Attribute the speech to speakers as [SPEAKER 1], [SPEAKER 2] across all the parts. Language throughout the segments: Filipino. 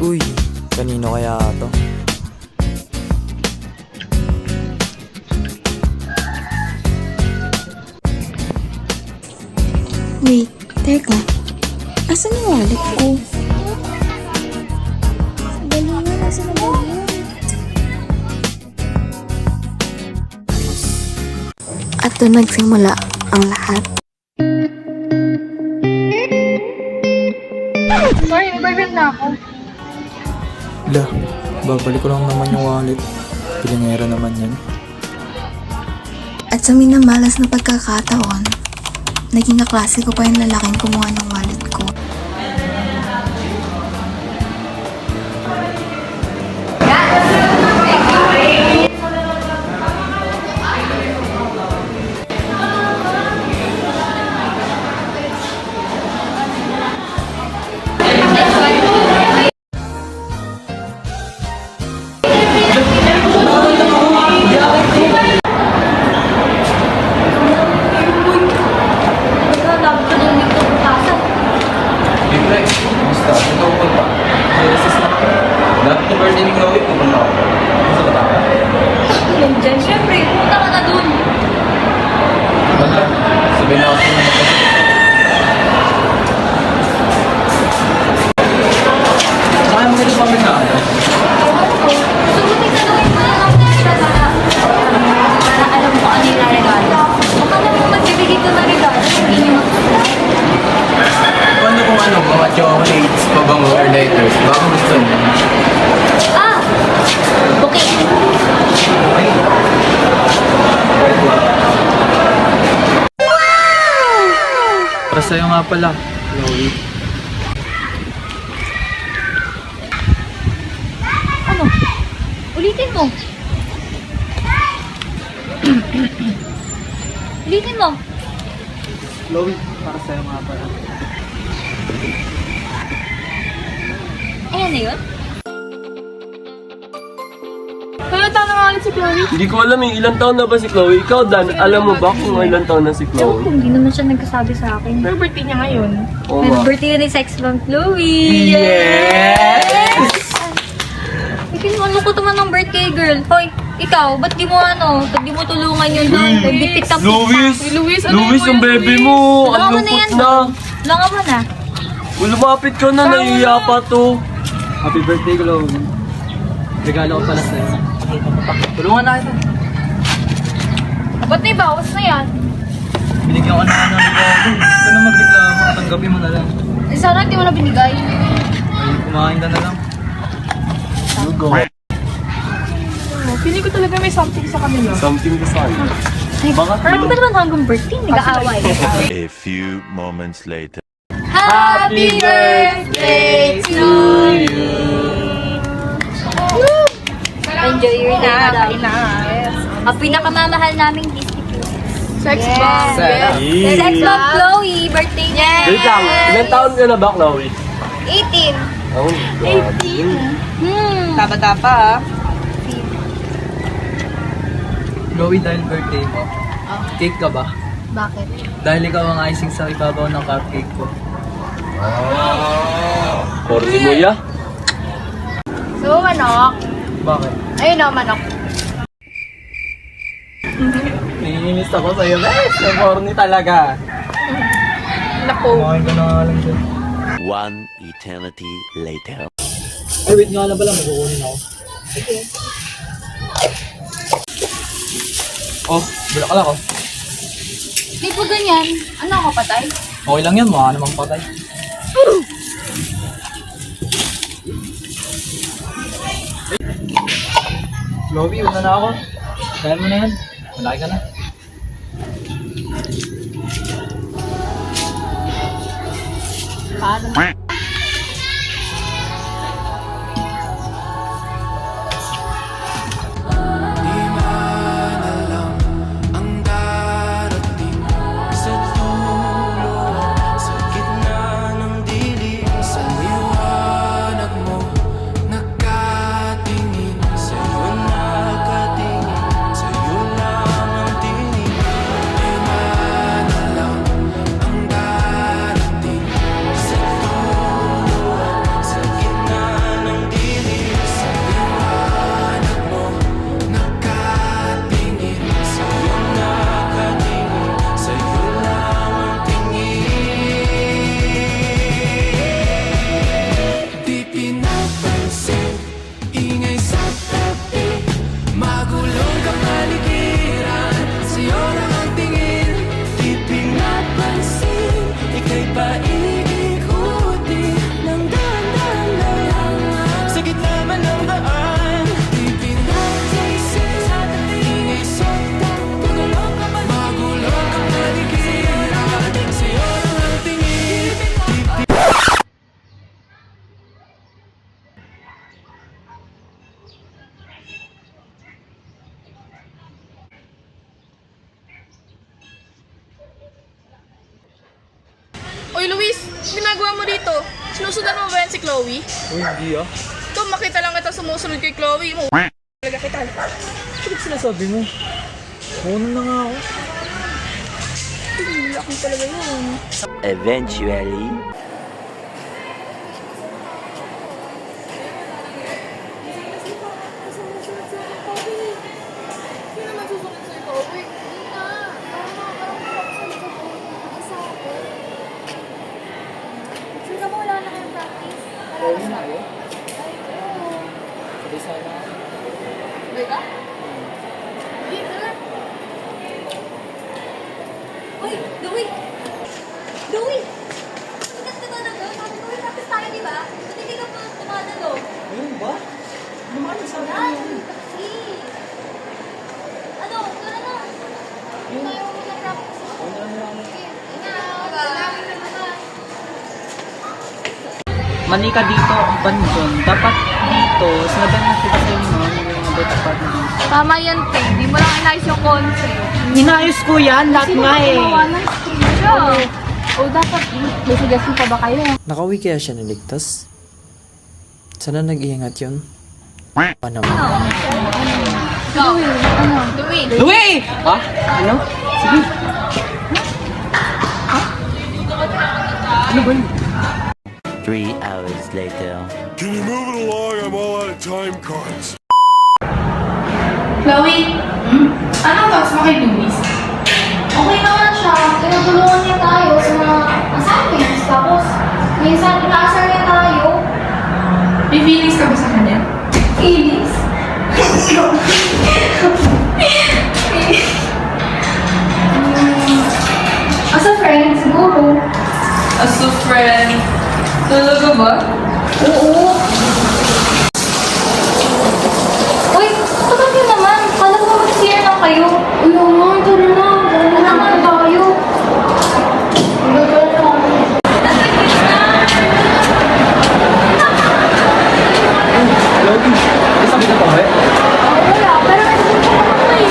[SPEAKER 1] Uy, kanino kaya to?
[SPEAKER 2] Wait, teka. Asan yung wallet ko? Dali nga, asan na ba yun? At doon nagsimula ang lahat.
[SPEAKER 3] Sorry, nag-boyfriend na ako.
[SPEAKER 1] Lah, babalik ko lang naman yung wallet. Pilingera naman yan.
[SPEAKER 2] At sa minamalas na pagkakataon, naging kaklase ko pa yung lalaking kumuha ng wallet ko.
[SPEAKER 3] Diyan, syempre, pumunta ka na dun.
[SPEAKER 1] Sabihin na kasi naman. Kaya mo ganito pa rin na.
[SPEAKER 3] Sumutin ka naman mo lang ang para alam mo ano yung regalo. Baka naman magbibigay ko na regalo, hindi nyo makakala.
[SPEAKER 1] Paano kung ano, mga chocolates, pabango, or letters? Baka gusto mo.
[SPEAKER 3] Ah! Okay.
[SPEAKER 1] Para sa'yo nga pala, Chloe.
[SPEAKER 3] Ano? Ulitin mo. Ulitin mo.
[SPEAKER 1] Chloe, para sa'yo nga pala.
[SPEAKER 3] Ayan na yun? Halata na nga ulit si Chloe.
[SPEAKER 4] Hindi ko alam ilang taon na ba si Chloe? Ikaw, Dan, alam mo ba kung ilang taon na si
[SPEAKER 3] Ewan ko,
[SPEAKER 4] Chloe?
[SPEAKER 3] hindi naman siya nagkasabi sa akin.
[SPEAKER 5] Pero birthday niya ngayon.
[SPEAKER 4] Oo
[SPEAKER 3] Happy
[SPEAKER 4] nga.
[SPEAKER 3] birthday ni Sex Bomb Chloe!
[SPEAKER 4] Yes!
[SPEAKER 3] Ikaw, ano ko naman ng birthday girl? Hoy, ikaw, ba't di mo di mo tulungan yun doon? Nagdipit ka
[SPEAKER 4] Luis!
[SPEAKER 5] Luis, ano
[SPEAKER 4] Luis,
[SPEAKER 5] mo
[SPEAKER 4] yung
[SPEAKER 5] yun,
[SPEAKER 4] baby
[SPEAKER 5] Luis?
[SPEAKER 4] mo!
[SPEAKER 3] Tulungan
[SPEAKER 4] Ang
[SPEAKER 3] mo na yan
[SPEAKER 4] lungkot na!
[SPEAKER 3] doon. Tulungan mo na.
[SPEAKER 4] Lumapit ka na, nahihiya pa to.
[SPEAKER 1] Happy birthday, Chloe. Regalo ko pala sa'yo. Tulungan na kita.
[SPEAKER 5] Ba't may bawas na yan?
[SPEAKER 1] Binigyan ko na ng regalo. Ito na magreklamo. Tanggapin mo na lang.
[SPEAKER 5] Eh, sana hindi mo na binigay.
[SPEAKER 1] Ay, kumain ka na lang. You go.
[SPEAKER 5] Oh, feeling ko talaga may something sa kanila.
[SPEAKER 4] Something to say.
[SPEAKER 3] Parang ba naman hanggang birthday? Nag-aaway.
[SPEAKER 6] A few moments later.
[SPEAKER 3] Happy birthday to you! Enjoy your day na daw. Ang pinakamamahal naming Disney Plus.
[SPEAKER 5] Sex
[SPEAKER 3] Yes.
[SPEAKER 5] bomb. Yes.
[SPEAKER 3] Sex Bomb Chloe, birthday niya.
[SPEAKER 4] Wait lang, ilang taon ka na ba, Chloe?
[SPEAKER 3] 18.
[SPEAKER 4] Oh, 18?
[SPEAKER 5] Tapa-tapa ah.
[SPEAKER 1] Chloe, dahil birthday mo, cake ka ba?
[SPEAKER 3] Bakit?
[SPEAKER 1] Dahil ikaw ang icing sa ibabaw ng cupcake ko.
[SPEAKER 4] Corny mo ya?
[SPEAKER 5] So, manok.
[SPEAKER 1] Bakit?
[SPEAKER 5] Ayun o, manok.
[SPEAKER 1] Naiinis ako sa'yo, guys. Ang corny talaga.
[SPEAKER 5] Naku.
[SPEAKER 1] Kumain ka na nga lang dyan.
[SPEAKER 6] One eternity later.
[SPEAKER 1] Ay, wait nga na pala. Magkukunin ako. Oh, bulak ako.
[SPEAKER 5] Di po ganyan. Ano ako, patay?
[SPEAKER 1] Okay lang yan, mukha namang patay. Chloe, una na ako. Kaya mo na yan. Malaki ka na.
[SPEAKER 5] Paano? ginagawa mo dito? Sinusundan mo ba yan si Chloe?
[SPEAKER 1] Uy, hindi ah.
[SPEAKER 5] Ito, makita lang kita sumusunod kay Chloe mo. Talaga kita.
[SPEAKER 1] Ano sinasabi mo? Mauna na nga ako.
[SPEAKER 5] Laki talaga yun.
[SPEAKER 6] Eventually.
[SPEAKER 1] Chloe na kayo? Sabay sana.
[SPEAKER 3] Beka? Dito na. Uy, Louie! Louie! Sikat ka na doon. Sabi ko, practice tayo, di ba? Ba't hindi ka pa tumanalo?
[SPEAKER 1] Ayun ba? Lumayan sa
[SPEAKER 3] Yan! Taxi! Ano? Tara na! Hindi tayo mag-practice.
[SPEAKER 1] Una na lang. Manika dito ang bandon. Dapat dito, sinabi na kita sa inyo yung better part na dito.
[SPEAKER 5] Tama yan, te. Hindi mo lang inayos yung concept.
[SPEAKER 1] Inayos ko yan, lahat nga eh.
[SPEAKER 5] O, dapat may suggestion pa ba kayo?
[SPEAKER 7] Nakauwi kaya siya niligtas? Sana nag-iingat yun? Ano?
[SPEAKER 5] Go! Ano? Louie!
[SPEAKER 1] Louie! Ha? Ano? Sige. Ha? Ano ba yun?
[SPEAKER 6] 3 hours later.
[SPEAKER 8] Can you move it along? I'm all out of time cards.
[SPEAKER 5] Chloe! Anong thoughts mo kay Luis?
[SPEAKER 3] Okay naman siya. Tinutulungan niya tayo sa mga assignments. Tapos, minsan ina-assign niya tayo.
[SPEAKER 5] May feelings ka ba sa kanya?
[SPEAKER 3] Feelings. As a friend, siguro.
[SPEAKER 5] As a friend. Talaga ba?
[SPEAKER 3] Oo. Uy, tagal niyo naman. Kala ko mag-clear lang kayo. Uy, oo nga, tara na. Tara na tayo. Tara na.
[SPEAKER 1] Chloe, isabi na pa ba eh?
[SPEAKER 3] Wala, pero nagpunta ko ako eh.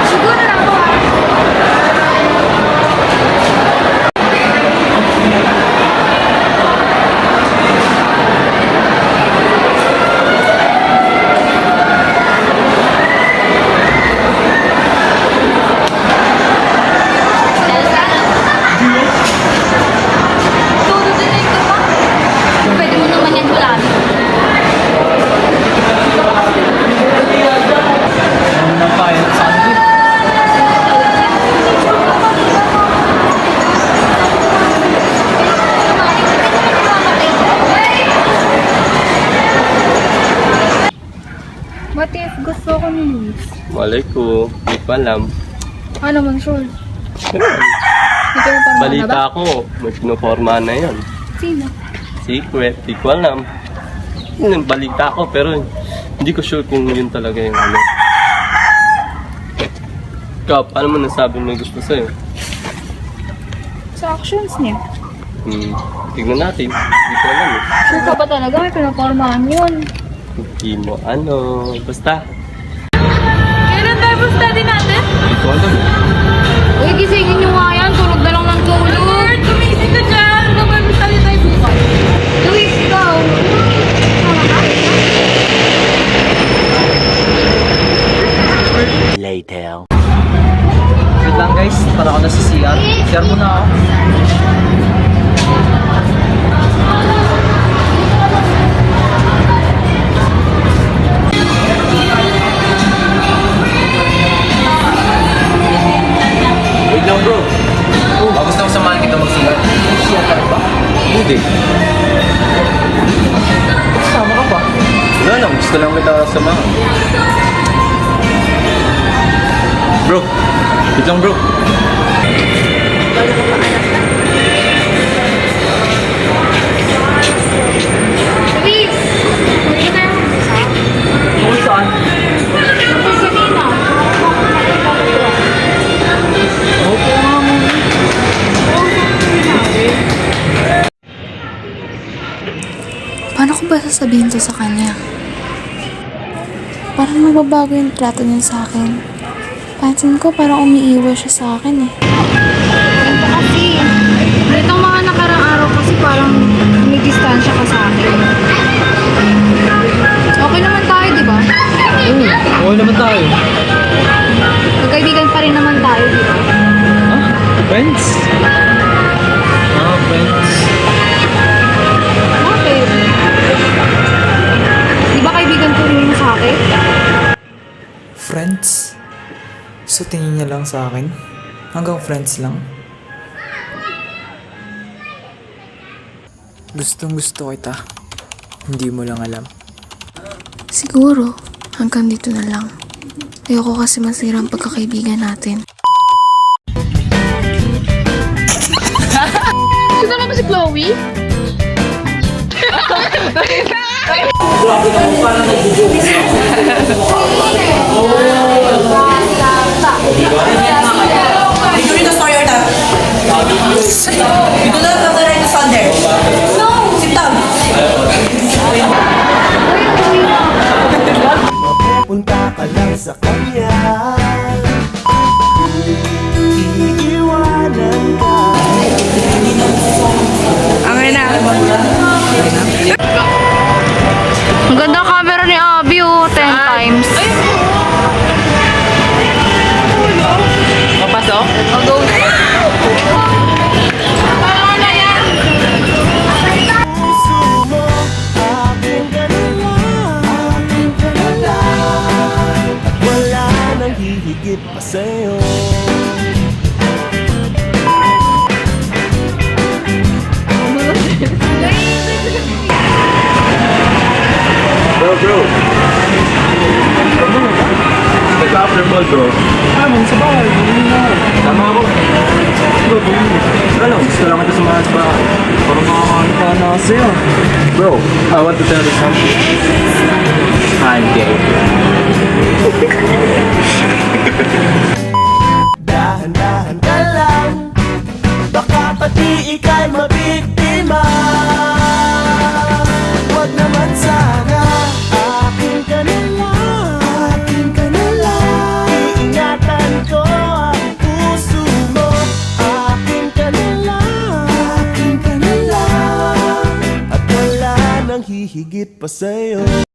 [SPEAKER 3] Siguro na ako ah.
[SPEAKER 5] Tututuloy ka ba? Pwede mo naman yan hulaan.
[SPEAKER 1] Ano na pa yun? Saan yun?
[SPEAKER 5] What if gusto ko ni Luis?
[SPEAKER 4] Malay ko, hindi ko alam.
[SPEAKER 5] Ano man, sure. Hindi ko pa
[SPEAKER 4] Balita ko, may pinuporma na yun.
[SPEAKER 5] Sino?
[SPEAKER 4] Secret, hindi ko alam. Yun ang balita ko, pero hindi ko sure kung yun talaga yung ano. Ikaw, paano mo nasabi may gusto sa'yo?
[SPEAKER 5] Sa actions niya.
[SPEAKER 4] Tignan natin, hindi ko alam eh.
[SPEAKER 5] Sure ka ba talaga? May pinapormahan yun.
[SPEAKER 4] Hindi mo ano, basta.
[SPEAKER 5] Kailan Bible study natin?
[SPEAKER 4] Hindi ko alam eh.
[SPEAKER 5] Uy, gisingin nyo nga yan. Tulog na lang ng tulog. Lord, tumising ka dyan. Bible study tayo bukas.
[SPEAKER 3] Luis, ikaw.
[SPEAKER 6] Later.
[SPEAKER 1] Wait lang guys, para ako nasa CR. Share mo na ako.
[SPEAKER 9] Wait lang bro. Bagus na samahan kita mag-CR.
[SPEAKER 1] CR ka ba?
[SPEAKER 9] Hindi.
[SPEAKER 1] Sama ka pa?
[SPEAKER 9] Wala lang. Gusto lang kita samahan. Bro. Wait lang bro.
[SPEAKER 3] Luis, hindi tayo mag-usap.
[SPEAKER 1] Tungkol saan?
[SPEAKER 3] Tapos kanina.
[SPEAKER 1] Opo nga mo.
[SPEAKER 2] Paano ko ba sasabihin to sa kanya? Parang magbabago yung trato niya sa akin. Pansin ko parang umiiwas siya sa akin eh.
[SPEAKER 3] Ito kasi, itong mga nakaraan
[SPEAKER 7] Sa tingin niya lang sa akin, hanggang friends lang. Gustong gusto kita. Hindi mo lang alam.
[SPEAKER 2] Siguro, hanggang dito na lang. Ayoko kasi masira ang pagkakaibigan natin.
[SPEAKER 5] Sino ka ba si Chloe?
[SPEAKER 10] Did you read the story or not? You do not have the right to stand there. No! Sit down!
[SPEAKER 11] Punta ka lang sa kanya, iiwanan ka.
[SPEAKER 5] Ang ganda camera ni Abby, oh. 10 times.
[SPEAKER 1] Papasok?
[SPEAKER 5] Go. Parang na yan.
[SPEAKER 11] Puso mo, akin ka na lang. At wala nang hihigit pa sa'yo.
[SPEAKER 4] Bro. Nag-after ball, bro.
[SPEAKER 7] Sa bahay,
[SPEAKER 4] Tama ako. Bro, gusto lang kita sumahan sa bahay.
[SPEAKER 7] parang makakaano pa na sa'yo.
[SPEAKER 4] Bro, I want to tell you something. I'm gay.
[SPEAKER 11] Dahan-dahan ka lang, baka pati ika'y mabiktima. Huwag naman sana, akin ka na lang. Iingatan ko ang puso mo, akin ka na lang. At wala nang hihigit pa sa'yo.